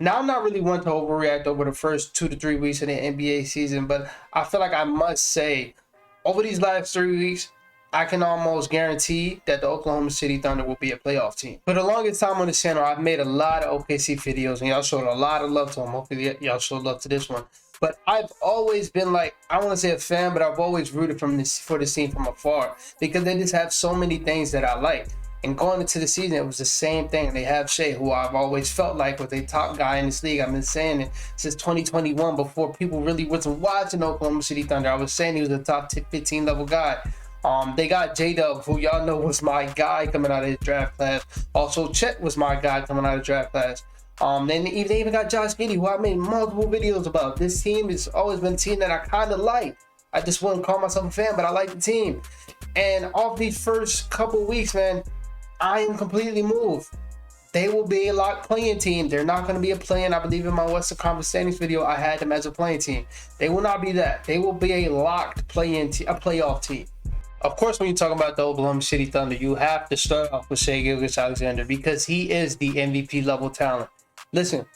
Now, I'm not really one to overreact over the first 2 to 3 weeks of the NBA season, but I feel like I must say, over these last 3 weeks, I can almost guarantee that the Oklahoma City Thunder will be a playoff team. For the longest time on this channel, I've made a lot of OKC videos, and y'all showed a lot of love to them. Hopefully, y'all showed love to this one. But I've always been like, I don't want to say a fan, but I've always rooted for this team from afar because they just have so many things that I like. And going into the season, it was the same thing. They have Shai, who I've always felt like was a top guy in this league. I've been saying it since 2021, before people really wasn't watching Oklahoma City Thunder. I was saying he was a top 15 level guy. They got J-Dub, who y'all know was my guy coming out of his draft class. Also, Chet was my guy coming out of draft class. Then they even got Josh Giddey, who I made multiple videos about. This team has always been a team that I kind of like. I just wouldn't call myself a fan, but I like the team. And off these first couple weeks, man, I am completely moved. They will be a locked playing team. They're not going to be a play-in. I believe in my Western Conference standings video, I had them as a playing team. They will not be that. They will be a locked play-in, a playoff team. Of course, when you talk about the Oklahoma City Thunder, you have to start off with Shai Gilgeous-Alexander because he is the MVP level talent. Listen,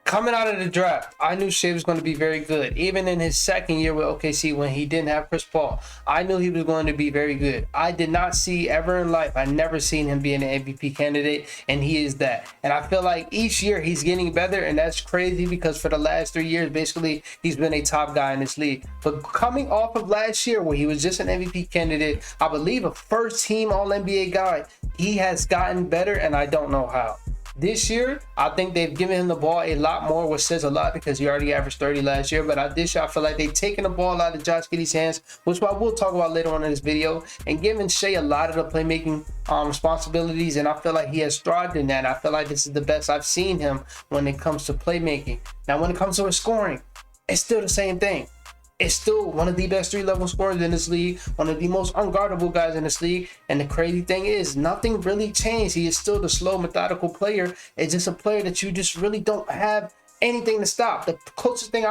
coming out of the draft, I knew Shai was going to be very good. Even in his second year with OKC, when he didn't have Chris Paul, I knew he was going to be very good. I did not see ever in life, I never seen him being an MVP candidate, and he is that. And I feel like each year he's getting better, and that's crazy because for the last 3 years, basically, he's been a top guy in this league. But coming off of last year, where he was just an MVP candidate, I believe a first-team All-NBA guy, he has gotten better, and I don't know how. This year, I think they've given him the ball a lot more, which says a lot because he already averaged 30 last year. But this year, I feel like they've taken the ball out of Josh Giddey's hands, which I will talk about later on in this video, and giving Shai a lot of the playmaking responsibilities. And I feel like he has thrived in that. I feel like this is the best I've seen him when it comes to playmaking. Now, when it comes to his scoring, it's still the same thing. It's still one of the best 3-level scorers in this league, one of the most unguardable guys in this league. And the crazy thing is, nothing really changed. He is still the slow, methodical player. It's just a player that you just really don't have anything to stop. The closest player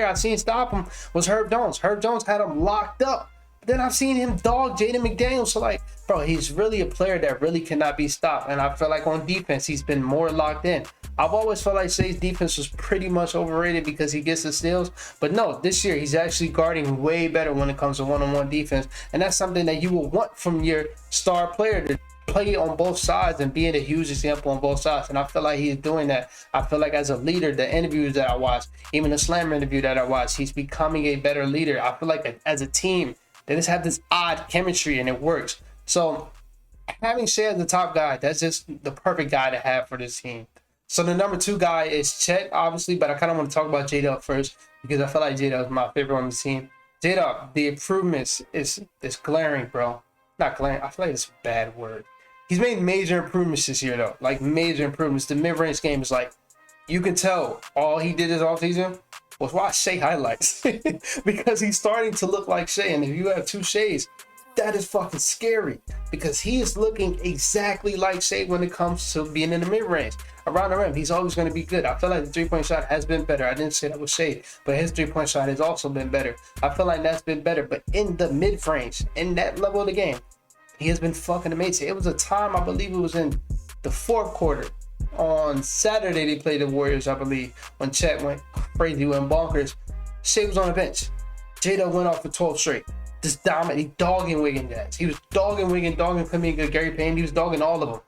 I've seen stop him was Herb Jones. Herb Jones had him locked up. But then I've seen him dog Jaden McDaniels. So like, bro, he's really a player that really cannot be stopped. And I feel like on defense, he's been more locked in. I've always felt like Shai's defense was pretty much overrated because he gets the steals. But no, this year he's actually guarding way better when it comes to one-on-one defense. And that's something that you will want from your star player, to play on both sides and being a huge example on both sides. And I feel like he's doing that. I feel like as a leader, the interviews that I watched, even the Slammer interview that I watched, he's becoming a better leader. I feel like as a team, they just have this odd chemistry and it works. So having Shai as the top guy, that's just the perfect guy to have for this team. So the number 2 guy is Chet, obviously, but I kind of want to talk about J-Dub first because I feel like J-Dub is my favorite on the team. J-Dub, the improvements is glaring, bro. Not glaring. I feel like it's a bad word. He's made major improvements this year, though. Like, major improvements. The mid-range game is like, you can tell all he did this offseason was watch Shai highlights because he's starting to look like Shai. And if you have 2 Shais, that is fucking scary because he is looking exactly like Shai when it comes to being in the mid-range. Around the rim, he's always going to be good. I feel like the 3-point shot has been better. I didn't say that was Shai, but his 3-point shot has also been better. I feel like that's been better, but in the mid-range, in that level of the game, he has been fucking amazing. It was a time, I believe it was in the 4th quarter. On Saturday, they played the Warriors, I believe, when Chet went crazy, went bonkers. Shai was on the bench. J-Dub went off for 12 straight. Just dominating, dogging Wiggins guys. He was dogging Wiggins, dogging Kuminga, Gary Payne. He was dogging all of them.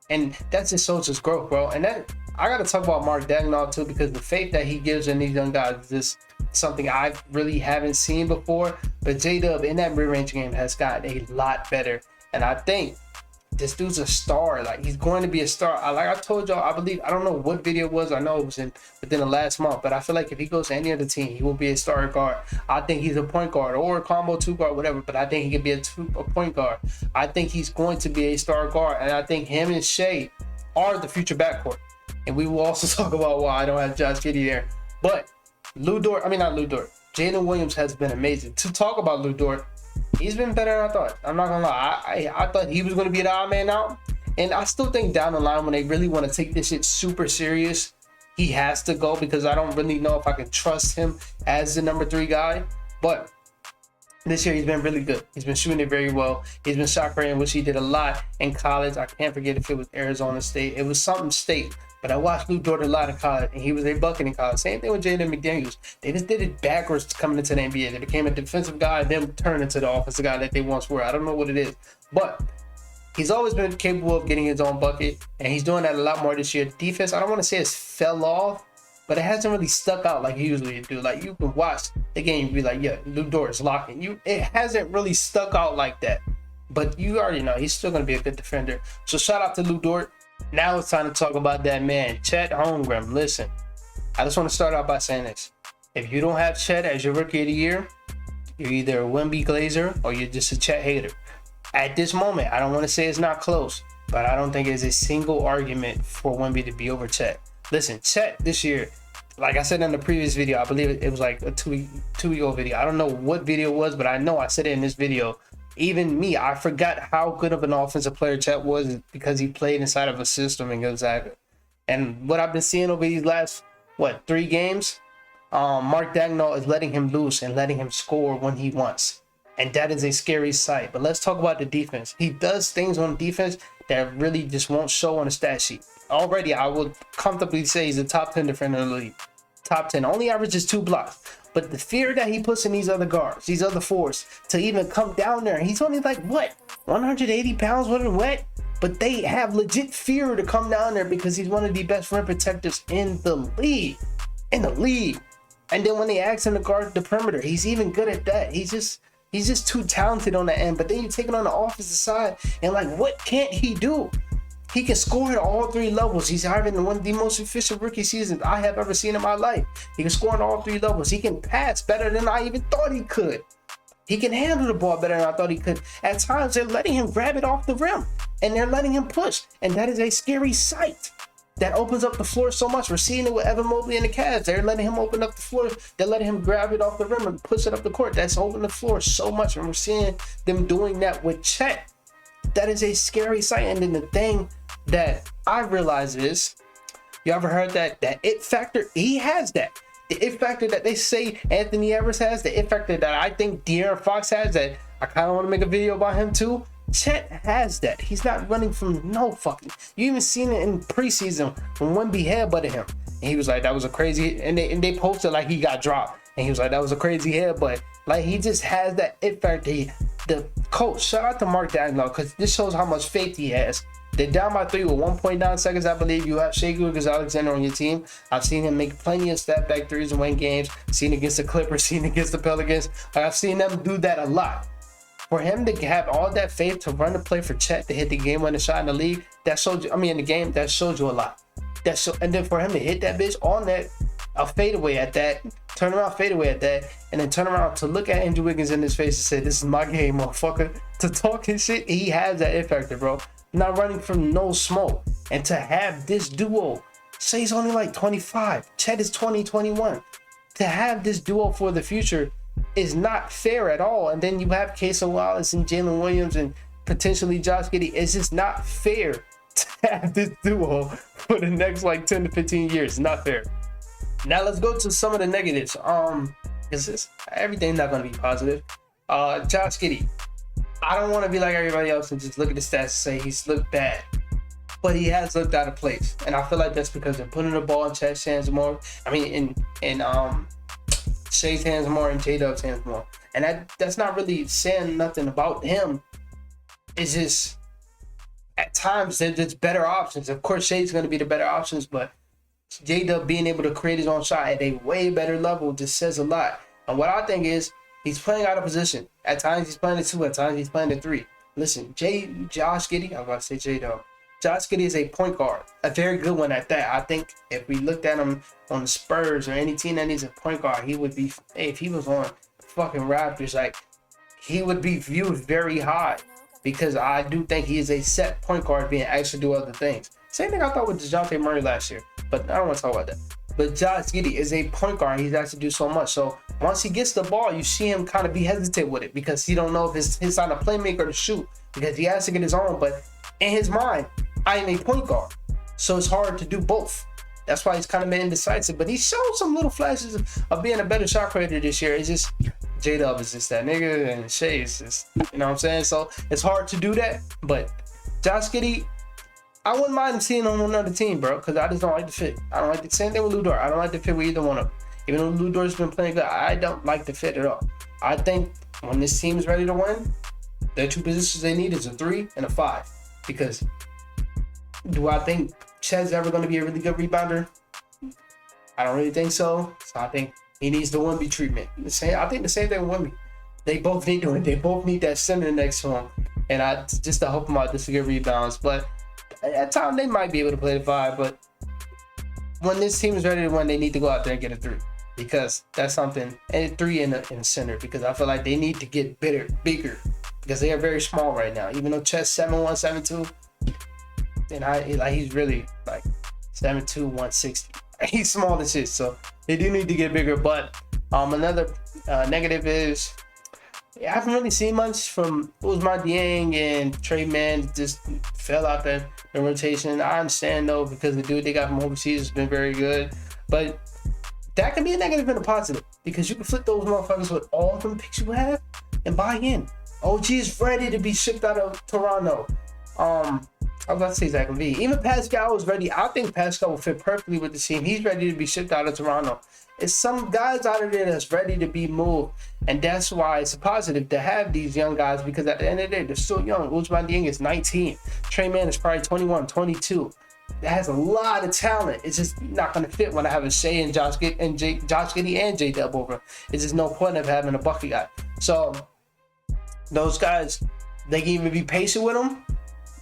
And that just shows his growth, bro. And that, I got to talk about Mark Daigneault too, because the faith that he gives in these young guys is just something I really haven't seen before. But J-Dub in that mid-range game has gotten a lot better. And I think this dude's a star. Like, he's going to be a star. Like I told y'all, I believe, I don't know what video it was. I know it was within the last month, but I feel like if he goes to any other team, he will be a star guard. I think he's a point guard or a combo 2 guard, whatever, but I think he could be a point guard. I think he's going to be a star guard, and I think him and Shai are the future backcourt. And we will also talk about why I don't have Josh Giddey there. But Jalen Williams has been amazing. To talk about Lu Dort, he's been better than I thought. I'm not gonna lie. I thought he was gonna be the odd man out. And I still think down the line, when they really want to take this shit super serious, he has to go, because I don't really know if I can trust him as the number 3 guy. But this year he's been really good. He's been shooting it very well. He's been shot creating, which he did a lot in college. I can't forget if it was Arizona State. It was something state. But I watched Lu Dort a lot in college, and he was a bucket in college. Same thing with Jaden McDaniels. They just did it backwards coming into the NBA. They became a defensive guy, then turned into the offensive guy that they once were. I don't know what it is, but he's always been capable of getting his own bucket, and he's doing that a lot more this year. Defense, I don't want to say it's fell off, but it hasn't really stuck out like he usually do. Like, you can watch the game and be like, yeah, Lu Dort is locking. It hasn't really stuck out like that. But you already know he's still going to be a good defender. So shout out to Lu Dort. Now it's time to talk about that man, Chet Holmgren. Listen, I just want to start out by saying this. If you don't have Chet as your rookie of the year, you're either a Wemby Glazer or you're just a Chet hater. At this moment, I don't want to say it's not close, but I don't think there's a single argument for Wemby to be over Chet. Listen, Chet this year, like I said in the previous video, I believe it was like a two-week old video. I don't know what video it was, but I know I said it in this video. Even me, I forgot how good of an offensive player Chet was because he played inside of a system in Gonzaga. And what I've been seeing over these last, 3 games, Mark Daigneault is letting him loose and letting him score when he wants. And that is a scary sight. But let's talk about the defense. He does things on defense that really just won't show on the stat sheet. Already, I would comfortably say he's a top 10 defender in the league. Top 10. Only averages 2 blocks. But the fear that he puts in these other guards, these other fours, to even come down there. He's only like, 180 pounds, wet? But they have legit fear to come down there because he's one of the best rim protectors in the league. And then when they ask him to guard the perimeter, he's even good at that. He's just too talented on the end. But then you take it on the offensive side, and what can't he do? He can score at all 3 levels. He's having one of the most efficient rookie seasons I have ever seen in my life. He can score on all 3 levels. He can pass better than I even thought he could. He can handle the ball better than I thought he could. At times, they're letting him grab it off the rim, and they're letting him push. And that is a scary sight. That opens up the floor so much. We're seeing it with Evan Mobley and the Cavs. They're letting him open up the floor. They're letting him grab it off the rim and push it up the court. That's opening the floor so much. And we're seeing them doing that with Chet. That is a scary sight. And then the thing that I realize is, you ever heard that it factor? He has that. The it factor that they say Anthony Edwards has, the it factor that I think De'Aaron Fox has, that I kind of want to make a video about him too. Chet has that. He's not running from no fucking. You even seen it in preseason when Wemby headbutted him, and he was like, "That was a crazy." And they posted like he got dropped, and he was like, "That was a crazy headbutt." Like, he just has that it factor. The coach, shout out to Mark Daigneault, because this shows how much faith he has. They're down by 3 with 1.9 seconds, I believe. You have Shai Gilgeous-Alexander on your team. I've seen him make plenty of step back threes and win games. Seen against the Clippers, seen against the Pelicans. I've seen them do that a lot. For him to have all that faith to run the play for Chet to hit the game-winning shot in the league, that showed you. I mean, in the game, that showed you a lot. And then for him to hit that bitch on that, a fadeaway at that, turn around fadeaway at that, and then turn around to look at Andrew Wiggins in his face and say, "This is my game, motherfucker." To talk his shit, he has that it factor, bro. Not running from no smoke. And to have this duo, Shai's only like 25, Chet is 20, 21. To have this duo for the future is not fair at all. And then you have Cason Wallace and Jalen Williams and potentially Josh Giddey. It's just not fair to have this duo for the next 10 to 15 years. It's not fair. Now let's go to some of the negatives. Everything's not going to be positive. Josh Giddey. I don't want to be like everybody else and just look at the stats and say he's looked bad, but he has looked out of place, and I feel like that's because they're putting the ball in Chet's hands more. I mean, in Shai's hands more and J-Dub's hands more, and that's not really saying nothing about him. It's just at times there's better options. Of course, Shai's going to be the better options, but J-Dub being able to create his own shot at a way better level just says a lot. And what I think is, he's playing out of position. At times he's playing at 2, at times he's playing at 3. Listen, Josh Giddey, I was about to say J-Dub. Josh Giddey is a point guard, a very good one at that. I think if we looked at him on the Spurs or any team that needs a point guard, he would be, if he was on fucking Raptors, he would be viewed very high, because I do think he is a set point guard being actually do other things. Same thing I thought with DeJounte Murray last year, but I don't want to talk about that. But Josh Giddey is a point guard. He's actually do so much. So once he gets the ball, you see him kind of be hesitant with it, because he don't know if he's not a playmaker to shoot, because he has to get his own. But in his mind, I am a point guard, so it's hard to do both. That's why he's kind of been indecisive. But he showed some little flashes of being a better shot creator this year. It's just J-Dub is just that nigga, and Shai is just, you know what I'm saying? So it's hard to do that. But Josh Giddey, I wouldn't mind seeing him on another team, bro, because I just don't like the fit. I don't like the same thing with Lu Dort. I don't like the fit with either one of them. Even though Lu Dort's been playing good, I don't like the fit at all. I think when this team's ready to win, the two positions they need is a 3 and a 5. Because do I think Chet's ever going to be a really good rebounder? I don't really think so. So I think he needs the Wemby treatment. I think the same thing with Wemby. They both need to. They both need that center next to him, and I just to help them out just to get rebounds. But at times they might be able to play the 5. But when this team is ready to win, they need to go out there and get a 3, because that's something. And a 3 in the center, because I feel like they need to get bigger, because they are very small right now. Even though Chet's 7'1", 7'2", and he's really like 7'2", 160. He's small as shit, so they do need to get bigger. But another negative is I haven't really seen much from Ousmane Dieng and Trey Mann. Just fell out the rotation. I understand though, because the dude they got from overseas has been very good, but that can be a negative and a positive, because you can flip those motherfuckers with all of them picks you have and buy in. OG is ready to be shipped out of Toronto. I was about to say Zach LaVine. Even Pascal is ready. I think Pascal will fit perfectly with the team. He's ready to be shipped out of Toronto. It's some guys out of there that's ready to be moved. And that's why it's a positive to have these young guys, because at the end of the day, they're still young. Ousmane Dieng is 19. Trey Mann is probably 21, 22. That has a lot of talent. It's just not going to fit when I have a Shea and Josh Giddey and J-Dub over. It's just no point of having a Bucky guy. So those guys, they can even be patient with them.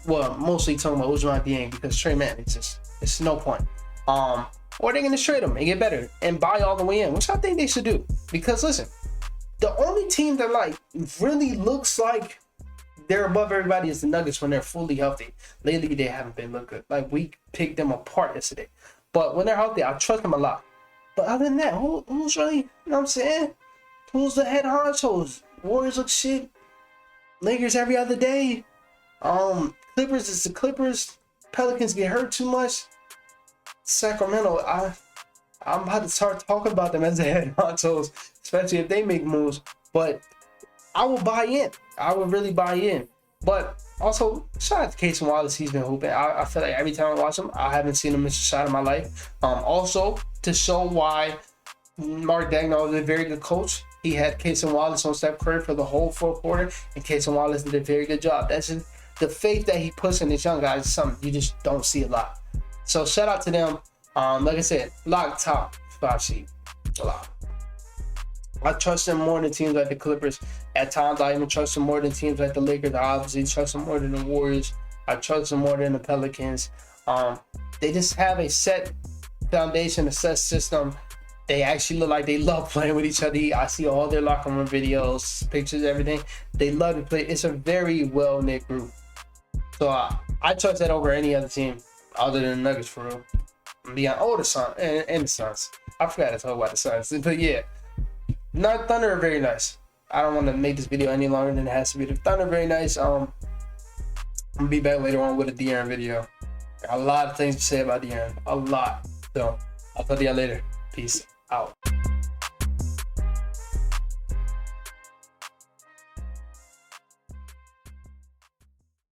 Well, mostly talking about Ousmane Dieng, because Trey Mann, it's no point. Or they're going to trade him and get better and buy all the way in, which I think they should do. Because listen, the only team that like really looks like they're above everybody is the Nuggets when they're fully healthy. Lately, they haven't been looking good. Like, we picked them apart yesterday. But when they're healthy, I trust them a lot. But other than that, who's really, you know what I'm saying? Who's the head honchos? Warriors look shit. Lakers every other day. Clippers is the Clippers. Pelicans get hurt too much. Sacramento, I'm about to start talking about them as the head honchos, especially if they make moves. But I will buy in. I will really buy in. But also, shout out to Cason Wallace. He's been hooping. I feel like every time I watch him, I haven't seen him miss a shot in my life. Also, to show why Mark Daigneault is a very good coach, he had Cason Wallace on Steph Curry for the whole fourth quarter, and Cason Wallace did a very good job. That's just, the faith that he puts in his young guys is something you just don't see a lot. So shout out to them. Like I said, lock top 5 seed. A lot. I trust them more than teams like the Clippers. At times, I even trust them more than teams like the Lakers. I obviously trust them more than the Warriors. I trust them more than the Pelicans. They just have a set foundation, a set system. They actually look like they love playing with each other. I see all their locker room videos, pictures, everything. They love to play. It's a very well-knit group. So I trust that over any other team other than the Nuggets, for real. Beyond the Suns and the Suns. I forgot to talk about the Suns, but yeah, Thunder are very nice. I don't want to make this video any longer than it has to be. The Thunder are very nice. I'm gonna be back later on with a De'Aaron video. Got a lot of things to say about De'Aaron, a lot. So I'll talk to y'all later. Peace out.